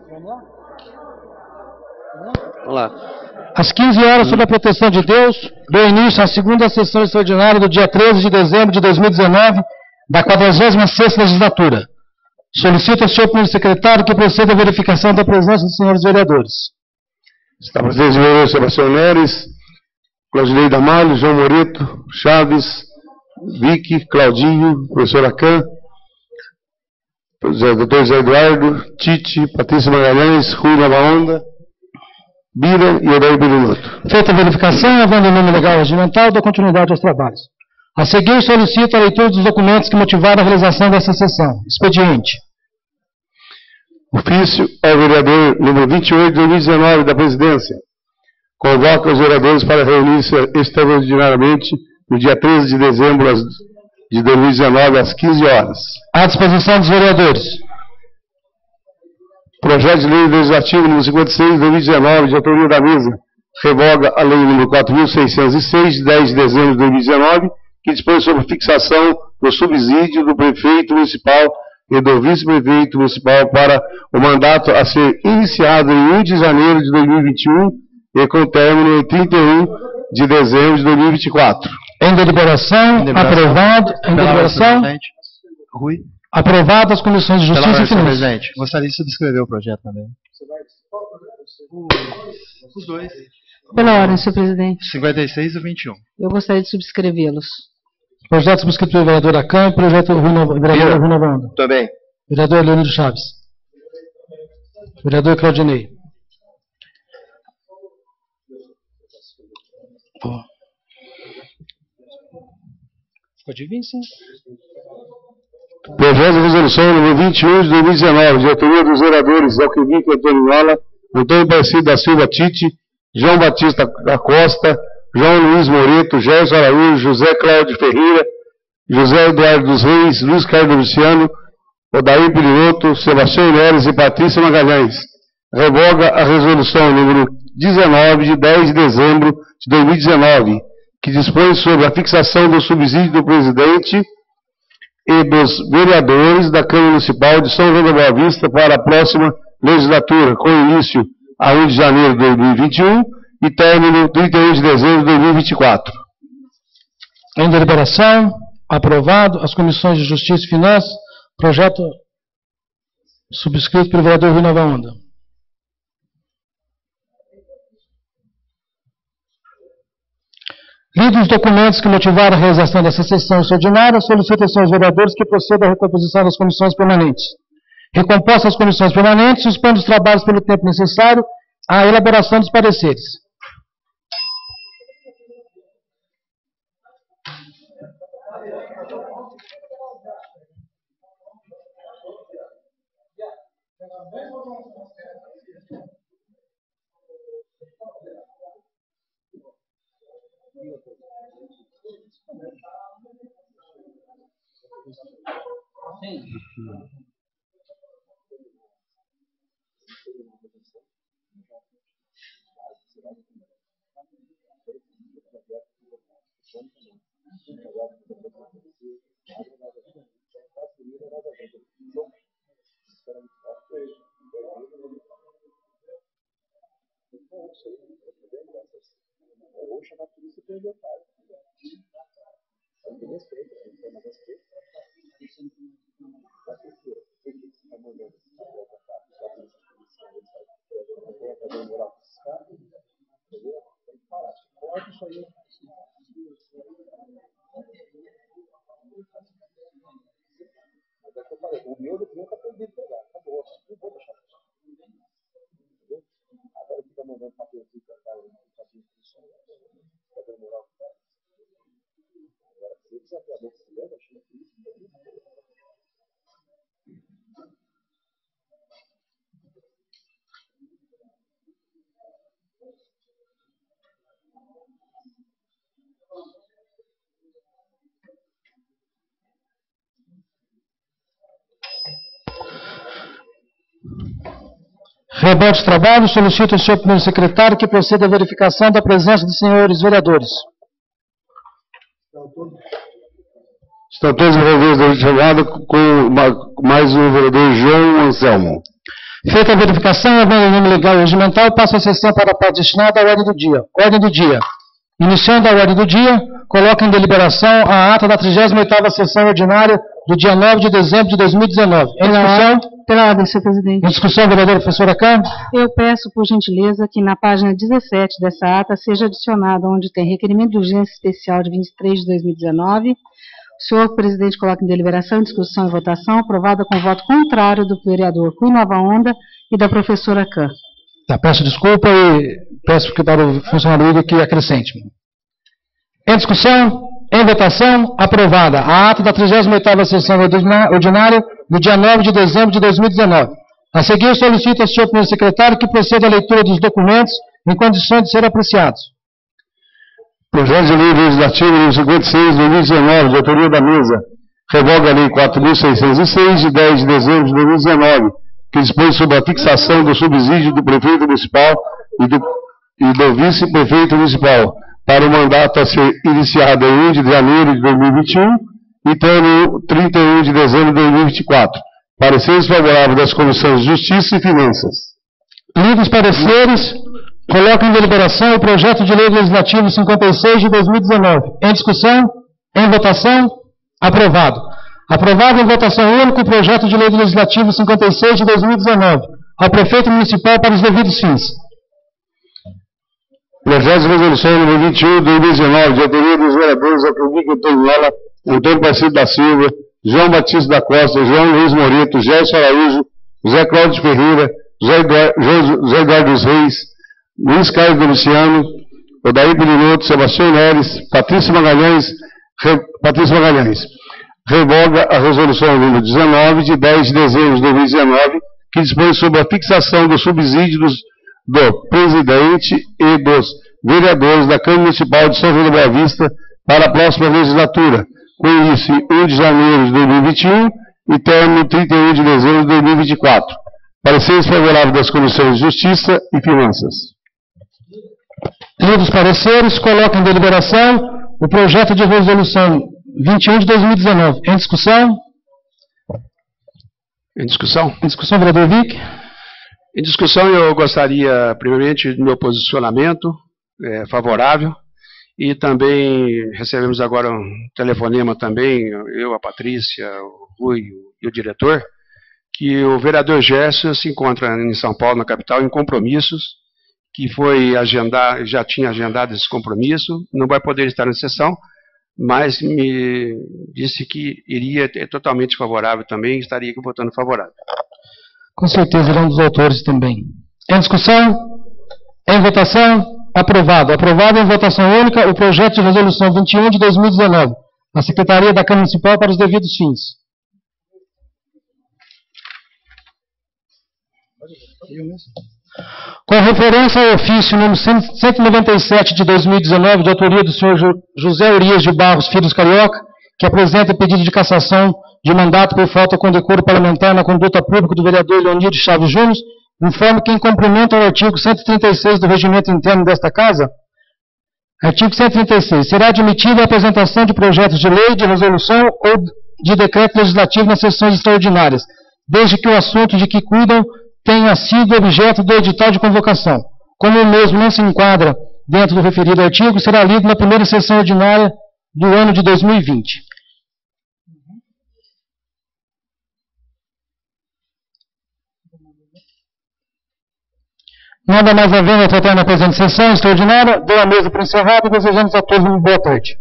Vamos lá. Às 15 horas, sob a proteção de Deus, dou início à segunda sessão extraordinária do dia 13 de dezembro de 2019, da 46ª legislatura. Solicito ao senhor primeiro secretário que proceda à verificação da presença dos senhores vereadores. Está presente o vereador Sebastião Neres, Claudinei Damalho, João Moreto, Chaves, Vicky, Claudinho, professor Acan, doutor Zé Eduardo, Tite, Patrícia Magalhães, Rui Nova Onda, Bira e Odair Birunoto. Feita a verificação, havendo o nome legal regimental, dou continuidade aos trabalhos. A seguir, solicito a leitura dos documentos que motivaram a realização dessa sessão. Expediente. Ofício ao vereador número 28 de 2019 da Presidência. Convoca os vereadores para reunir-se extraordinariamente no dia 13 de dezembro de 2019, às 15 horas. À disposição dos vereadores. Projeto de Lei Legislativo número 56 de 2019, de autoria da mesa, revoga a Lei número 4.606, de 10 de dezembro de 2019, que dispõe sobre fixação do subsídio do prefeito municipal e do vice-prefeito municipal para o mandato a ser iniciado em 1 de janeiro de 2021 e com término em 31 de dezembro de 2024. Em deliberação, aprovado. Em deliberação, Rui. aprovado as comissões de Justiça e Finanças. Presidente, gostaria de subscrever o projeto também. Os dois. Pela ordem, senhor presidente. 56 e 21. Eu gostaria de subscrevê-los. Projeto subscrito pelo vereador Acan e projeto vereador Rui Nova Onda. Também. Vereador Leonardo Chaves. Vereador Claudinei. Ficou de 25. Projeto de resolução número 21 de 2019, de autoria dos vereadores Alquevique Antônio Nola, Antônio Aparecido da Silva Tite, João Batista da Costa, João Luiz Moreto, Gerson Araújo, José Cláudio Ferreira, José Eduardo dos Reis, Luiz Carlos Luciano, Odair Piloto, Sebastião Neres e Patrícia Magalhães. Revoga a resolução número 19 de 10 de dezembro de 2019, que dispõe sobre a fixação do subsídio do presidente e dos vereadores da Câmara Municipal de São João da Boa Vista para a próxima legislatura, com início a 1 de janeiro de 2021 e término 31 de dezembro de 2024. Em deliberação, aprovado as comissões de Justiça e Finanças, projeto subscrito pelo vereador Rui Nova Onda. Lidos os documentos que motivaram a realização dessa sessão extraordinária, solicito aos senhores vereadores que procedam à recomposição das comissões permanentes. Recompostas as comissões permanentes, suspendo os trabalhos pelo tempo necessário à elaboração dos pareceres. Rebate de trabalho, solicito ao senhor primeiro secretário que proceda à verificação da presença dos senhores vereadores. Estão todos os vereadores da chamada com mais o vereador João Anselmo. Feita a verificação, havendo o nome legal e regimental, passa a sessão para a parte destinada à ordem do dia. Ordem do dia. Iniciando a ordem do dia, coloca em deliberação a ata da 38ª sessão ordinária do dia 9 de dezembro de 2019. Em discussão? Pela ordem, senhor presidente. Em discussão, vereadora professora Kahn. Eu peço, por gentileza, que na página 17 dessa ata seja adicionada, onde tem requerimento de urgência especial de 23 de 2019, o senhor presidente coloca em deliberação, discussão e votação, aprovada com voto contrário do vereador Rui Nova Onda e da professora Kahn. Tá, peço desculpa e peço que para o funcionário Igor que acrescente. Em discussão, em votação, aprovada a ata da 38ª sessão ordinária do dia 9 de dezembro de 2019. A seguir, solicito ao senhor primeiro secretário que proceda à leitura dos documentos em condições de ser apreciados. Projeto de Lei Legislativo número 56 de 2019, de autoria da mesa, revoga a Lei 4.606, de 10 de dezembro de 2019, que dispõe sobre a fixação do subsídio do prefeito municipal e do vice-prefeito municipal para o mandato a ser iniciado em 1 de janeiro de 2021 e termo 31 de dezembro de 2024. Pareceres favoráveis das comissões de Justiça e Finanças. Lidos pareceres, coloco em deliberação o projeto de lei legislativo 56 de 2019. Em discussão, em votação, aprovado. Aprovado em votação única o projeto de lei legislativo 56 de 2019. Ao prefeito municipal para os devidos fins. Projeto de resolução número 21 de 2019, de autoria dos vereadores Alcemir Antoniola, Antônio Aparecido da Silva, João Batista da Costa, João Luiz Moreto, Gerson Araújo, José Cláudio Ferreira, José Eduardo dos Reis, Luiz Carlos Domiciano, Odair Beninoto, Sebastião Neres, Patrícia Magalhães, revoga a resolução número 19, de 10 de dezembro de 2019, que dispõe sobre a fixação do subsídio do presidente e dos vereadores da Câmara Municipal de São João da Boa Vista para a próxima legislatura, com início em 1 de janeiro de 2021 e término 31 de dezembro de 2024. Pareceres favoráveis das comissões de Justiça e Finanças. Lidos pareceres, coloco em deliberação o projeto de resolução 21 de 2019. Em discussão? Em discussão? Em discussão, vereador Vick. Em discussão, eu gostaria, primeiramente, do meu posicionamento favorável, e também recebemos agora um telefonema também, eu, a Patrícia, o Rui e o diretor, que o vereador Gerson se encontra em São Paulo, na capital, em compromissos, que foi agendar, já tinha agendado esse compromisso, não vai poder estar na sessão, mas me disse que iria totalmente favorável também, estaria votando favorável. Com certeza, ele é um dos autores também. Em discussão? Em votação? Aprovado. Aprovado em votação única o projeto de resolução 21 de 2019. A Secretaria da Câmara Municipal para os devidos fins. Com referência ao ofício número 197 de 2019, de autoria do senhor José Urias de Barros Filhos Carioca, que apresenta pedido de cassação de mandato por falta com decoro parlamentar na conduta pública do vereador Leonir Chaves Júnior, informo que, em cumprimento ao artigo 136 do regimento interno desta Casa, artigo 136, será admitida a apresentação de projetos de lei, de resolução ou de decreto legislativo nas sessões extraordinárias, desde que o assunto de que cuidam tenha sido objeto do edital de convocação. Como o mesmo não se enquadra dentro do referido artigo, será lido na primeira sessão ordinária do ano de 2020. Nada mais havendo a tratar na presente sessão extraordinária, dou a mesa por encerrada e desejamos a todos uma boa tarde.